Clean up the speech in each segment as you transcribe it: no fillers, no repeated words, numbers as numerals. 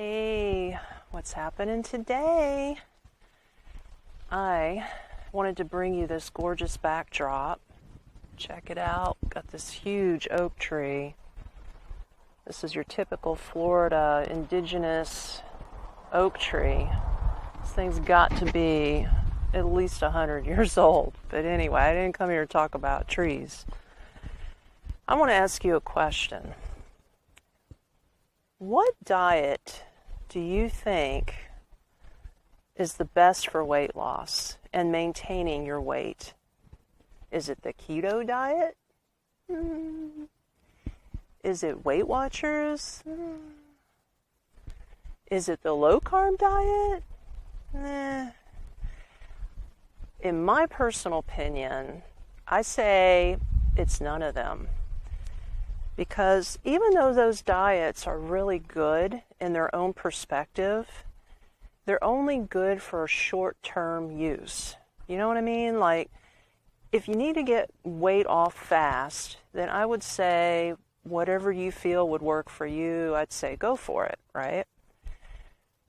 Hey, what's happening today? I wanted to bring you this gorgeous backdrop. Check it out. Got this huge oak tree. This is your typical Florida indigenous oak tree. This thing's got to be at least 100 years old. But anyway, I didn't come here to talk about trees. I want to ask you a question. What diet do you think is the best for weight loss and maintaining your weight? Is it the keto diet? Is it Weight Watchers? Is it the low-carb diet? In my personal opinion, I say it's none of them. Because even though those diets are really good in their own perspective, they're only good for short-term use. You know what I mean? Like, if you need to get weight off fast, then I would say whatever you feel would work for you, I'd say go for it, right?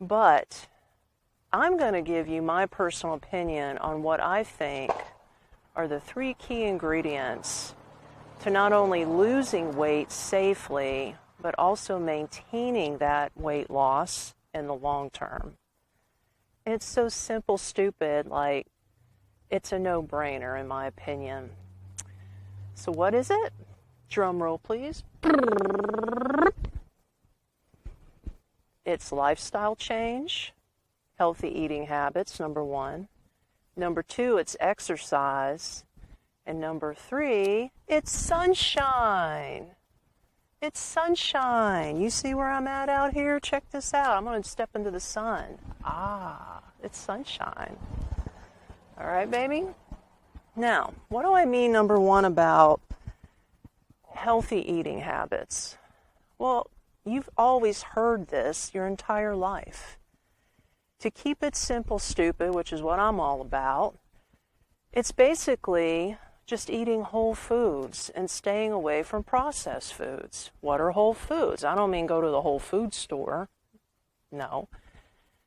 But I'm going to give you my personal opinion on what I think are the 3 key ingredients to not only losing weight safely, but also maintaining that weight loss in the long term. It's so simple, stupid, like it's a no-brainer in my opinion. So what is it? Drum roll, please. It's lifestyle change, healthy eating habits, number 1. Number 2, it's exercise. And number 3, it's sunshine. It's sunshine. You see where I'm at out here? Check this out. I'm going to step into the sun. It's sunshine. All right, baby? Now, what do I mean, number 1, about healthy eating habits? Well, you've always heard this your entire life. To keep it simple, stupid, which is what I'm all about, it's basically just eating whole foods and staying away from processed foods. What are whole foods? I don't mean go to the Whole Food store. No.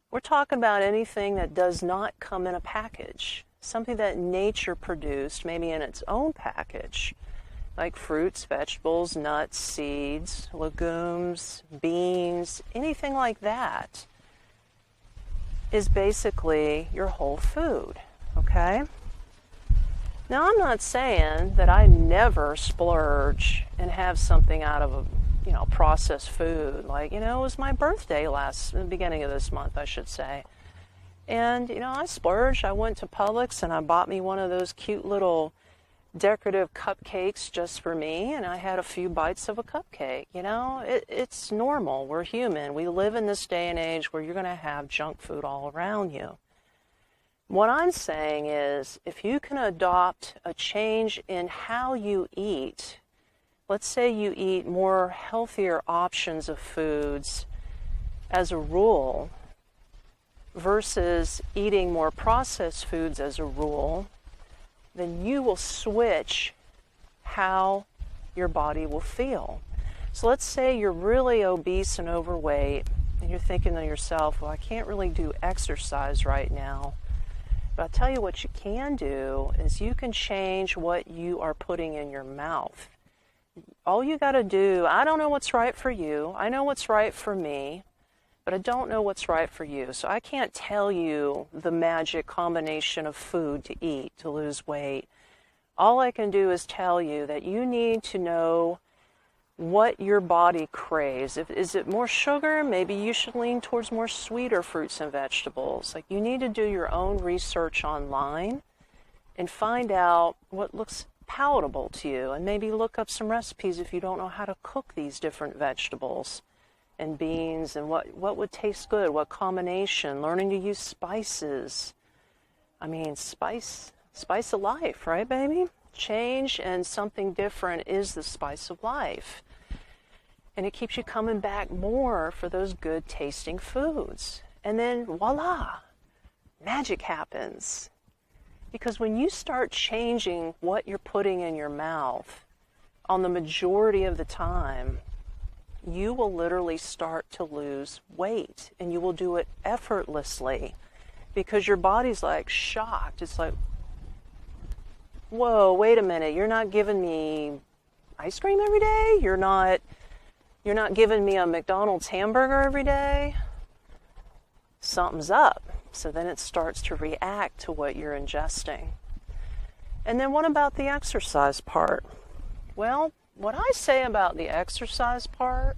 We're talking about anything that does not come in a package. Something that nature produced, maybe in its own package. Like fruits, vegetables, nuts, seeds, legumes, beans, anything like that is basically your whole food, okay? Now, I'm not saying that I never splurge and have something out of a, processed food. Like, it was my birthday the beginning of this month, I should say. And, I splurged. I went to Publix and I bought me one of those cute little decorative cupcakes just for me. And I had a few bites of a cupcake. It's normal. We're human. We live in this day and age where you're going to have junk food all around you. What I'm saying is, if you can adopt a change in how you eat, let's say you eat more healthier options of foods as a rule versus eating more processed foods as a rule, then you will switch how your body will feel. So let's say you're really obese and overweight, and you're thinking to yourself, well, I can't really do exercise right now. But I'll tell you what you can do is you can change what you are putting in your mouth. All you got to do, I don't know what's right for you. I know what's right for me, but I don't know what's right for you. So I can't tell you the magic combination of food to eat to lose weight. All I can do is tell you that you need to know what your body craves. Is it more sugar? Maybe you should lean towards more sweeter fruits and vegetables. Like, you need to do your own research online and find out what looks palatable to you, and maybe look up some recipes if you don't know how to cook these different vegetables and beans and what would taste good, what combination, learning to use spices. I mean, spice of life, right, baby? Change and something different is the spice of life. And it keeps you coming back more for those good tasting foods. And then voila, magic happens. Because when you start changing what you're putting in your mouth on the majority of the time, you will literally start to lose weight, and you will do it effortlessly because your body's like shocked. It's like, whoa, wait a minute, you're not giving me ice cream every day? You're not giving me a McDonald's hamburger every day? Something's up. So then it starts to react to what you're ingesting. And then what about the exercise part? Well, what I say about the exercise part,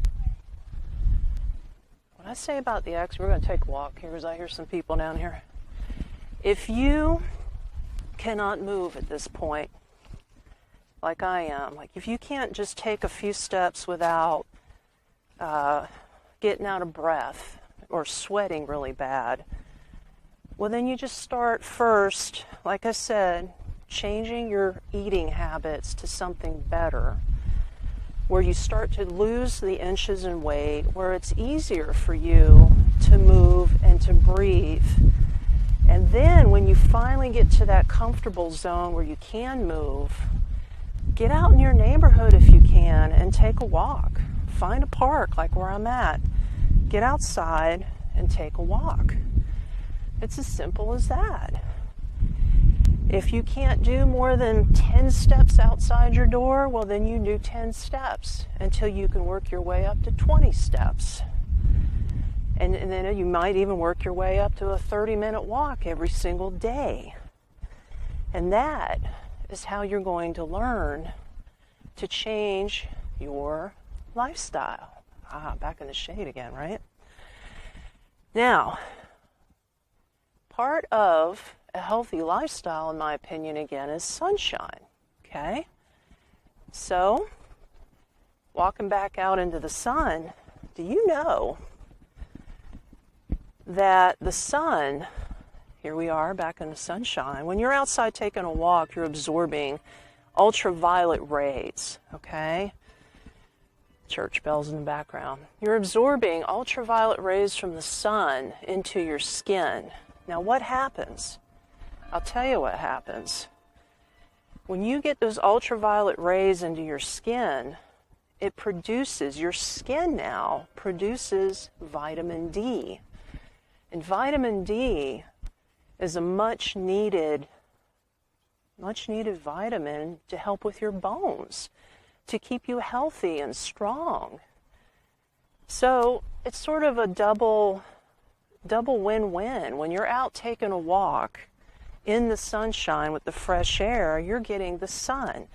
we're going to take a walk here because I hear some people down here. If you cannot move at this point, like I am, like if you can't just take a few steps without getting out of breath or sweating really bad, well then you just start first, like I said, changing your eating habits to something better, where you start to lose the inches in weight, where it's easier for you to move and to breathe. And then when you finally get to that comfortable zone where you can move, get out in your neighborhood if you can and take a walk. Find a park like where I'm at. Get outside and take a walk. It's as simple as that. If you can't do more than 10 steps outside your door, well then you do 10 steps until you can work your way up to 20 steps. And then you might even work your way up to a 30-minute walk every single day. And that is how you're going to learn to change your lifestyle. Back in the shade again, right? Now, part of a healthy lifestyle, in my opinion, again, is sunshine, okay? So, walking back out into the sun, do you know that the sun, here we are back in the sunshine, when you're outside taking a walk, you're absorbing ultraviolet rays, okay? Church bells in the background. You're absorbing ultraviolet rays from the sun into your skin. Now what happens? I'll tell you what happens. When you get those ultraviolet rays into your skin, your skin now produces vitamin D. And vitamin D is a much needed vitamin to help with your bones, to keep you healthy and strong. So it's sort of a double win-win. When you're out taking a walk in the sunshine with the fresh air, you're getting the sun.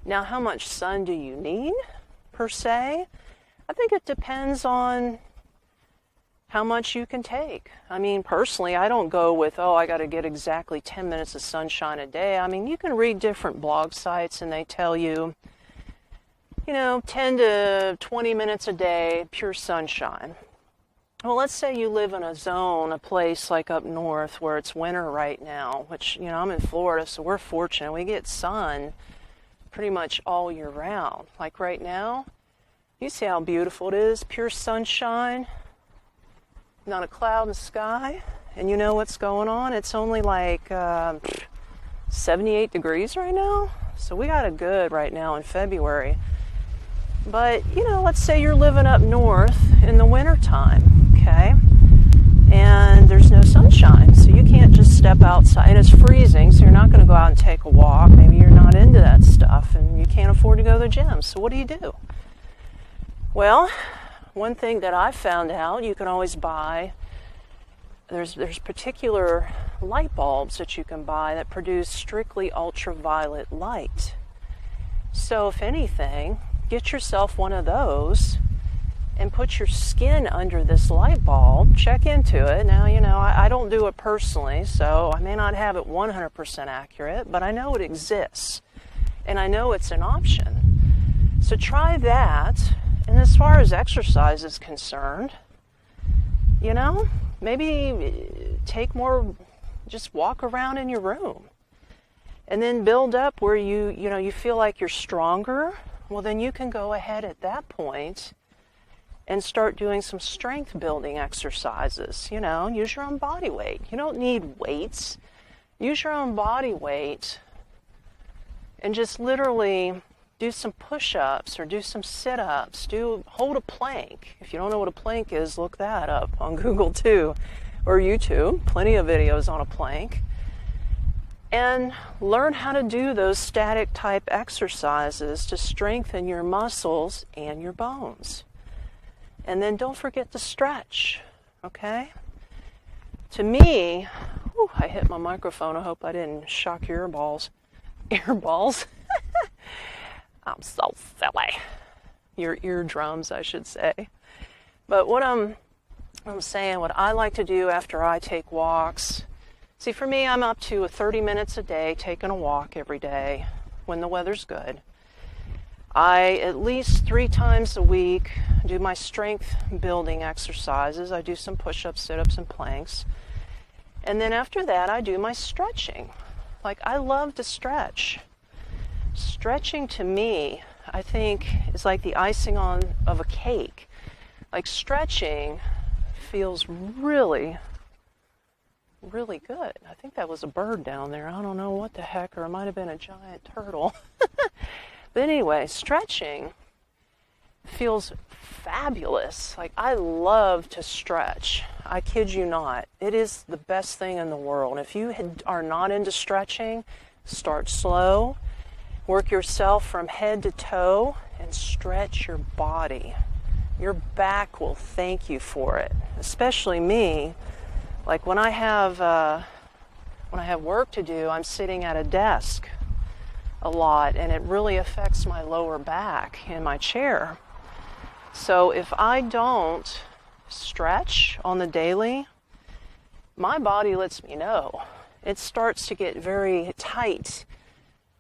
Now, how much sun do you need, per se? I think it depends on how much you can take. I mean, personally, I don't go with, I got to get exactly 10 minutes of sunshine a day. I mean, you can read different blog sites and they tell you, 10 to 20 minutes a day, pure sunshine. Well, let's say you live in a place like up north where it's winter right now, which, I'm in Florida, so we're fortunate. We get sun pretty much all year round. Like right now, you see how beautiful it is, pure sunshine. Not a cloud in the sky, and you know what's going on? It's only like 78 degrees right now, so we got it good right now in February. But, let's say you're living up north in the wintertime, okay? And there's no sunshine, so you can't just step outside, and it's freezing, so you're not going to go out and take a walk. Maybe you're not into that stuff, and you can't afford to go to the gym, so what do? Well, one thing that I found out, you can always buy, there's particular light bulbs that you can buy that produce strictly ultraviolet light. So if anything, get yourself one of those and put your skin under this light bulb, check into it. Now, I don't do it personally, so I may not have it 100% accurate, but I know it exists, and I know it's an option. So try that. And as far as exercise is concerned, maybe just walk around in your room and then build up where you feel like you're stronger. Well, then you can go ahead at that point and start doing some strength building exercises. Use your own body weight. You don't need weights. Use your own body weight and just literally do some push-ups or do some sit-ups, hold a plank. If you don't know what a plank is, look that up on Google too, or YouTube, plenty of videos on a plank. And learn how to do those static type exercises to strengthen your muscles and your bones. And then don't forget to stretch, okay? To me, I hit my microphone. I hope I didn't shock your earballs. Earballs? I'm so silly. Your eardrums, I should say. But what I'm saying, what I like to do after I take walks, see, for me, I'm up to 30 minutes a day taking a walk every day when the weather's good. I, at least 3 times a week, do my strength building exercises. I do some push-ups, sit-ups, and planks. And then after that, I do my stretching. Like, I love to stretch. Stretching to me, I think, is like the icing of a cake. Like, stretching feels really, really good. I think that was a bird down there. I don't know what the heck, or it might have been a giant turtle. But anyway, stretching feels fabulous. Like, I love to stretch. I kid you not. It is the best thing in the world. If you are not into stretching, start slow. Work yourself from head to toe and stretch your body. Your back will thank you for it. Especially me. Like, when I have work to do, I'm sitting at a desk a lot, and it really affects my lower back in my chair. So if I don't stretch on the daily, my body lets me know. It starts to get very tight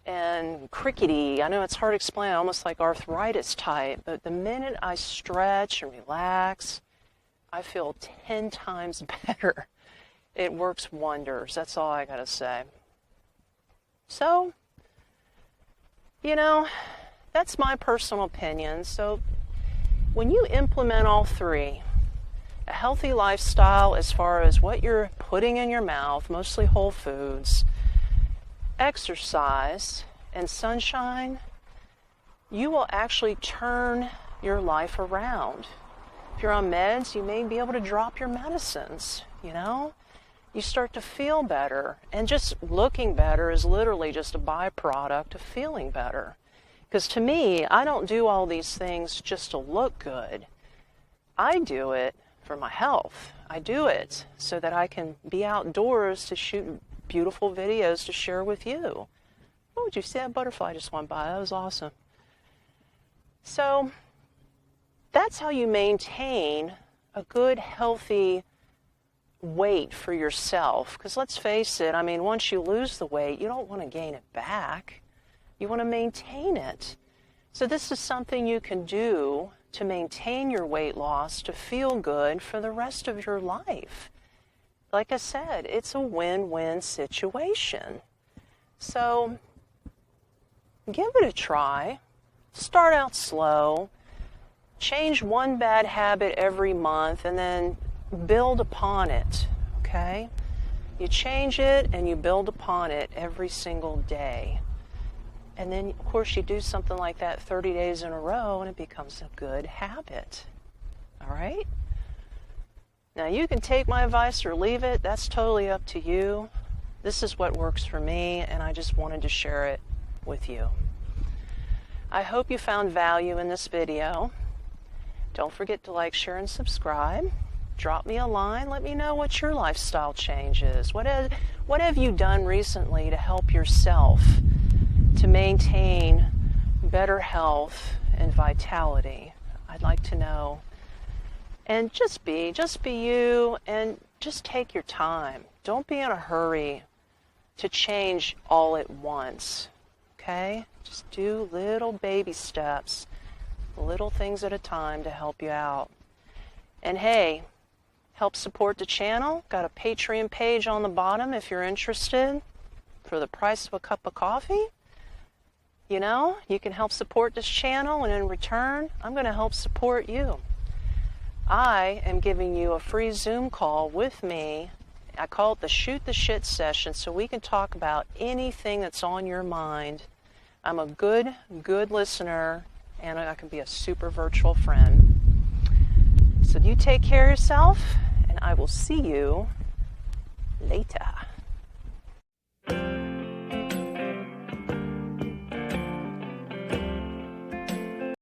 and crickety. I know it's hard to explain, almost like arthritis type, but the minute I stretch and relax, I feel 10 times better. It works wonders. That's all I gotta say. So, that's my personal opinion. So when you implement all 3, a healthy lifestyle as far as what you're putting in your mouth, mostly whole foods, exercise, and sunshine, you will actually turn your life around. If you're on meds, you may be able to drop your medicines, You start to feel better, and just looking better is literally just a byproduct of feeling better. Because to me, I don't do all these things just to look good. I do it for my health. I do it so that I can be outdoors to shoot beautiful videos to share with you. Oh, did you see that butterfly just went by? That was awesome. So that's how you maintain a good, healthy weight for yourself. Because let's face it, once you lose the weight, you don't want to gain it back. You want to maintain it. So this is something you can do to maintain your weight loss, to feel good for the rest of your life. Like I said, it's a win-win situation. So give it a try. Start out slow. Change one bad habit every month and then build upon it, okay? You change it and you build upon it every single day. And then, of course, you do something like that 30 days in a row and it becomes a good habit. All right? Now, you can take my advice or leave it. That's totally up to you. This is what works for me, and I just wanted to share it with you. I hope you found value in this video. Don't forget to like, share, and subscribe. Drop me a line. Let me know what your lifestyle change is. What have you done recently to help yourself to maintain better health and vitality? I'd like to know. And just be you, and just take your time. Don't be in a hurry to change all at once, okay? Just do little baby steps, little things at a time to help you out. And hey, help support the channel. Got a Patreon page on the bottom if you're interested. For the price of a cup of coffee, you can help support this channel, and in return, I'm going to help support you. I am giving you a free Zoom call with me. I call it the Shoot the Shit session, so we can talk about anything that's on your mind I'm a good listener, and I can be a super virtual friend. So you take care of yourself, and I will see you later.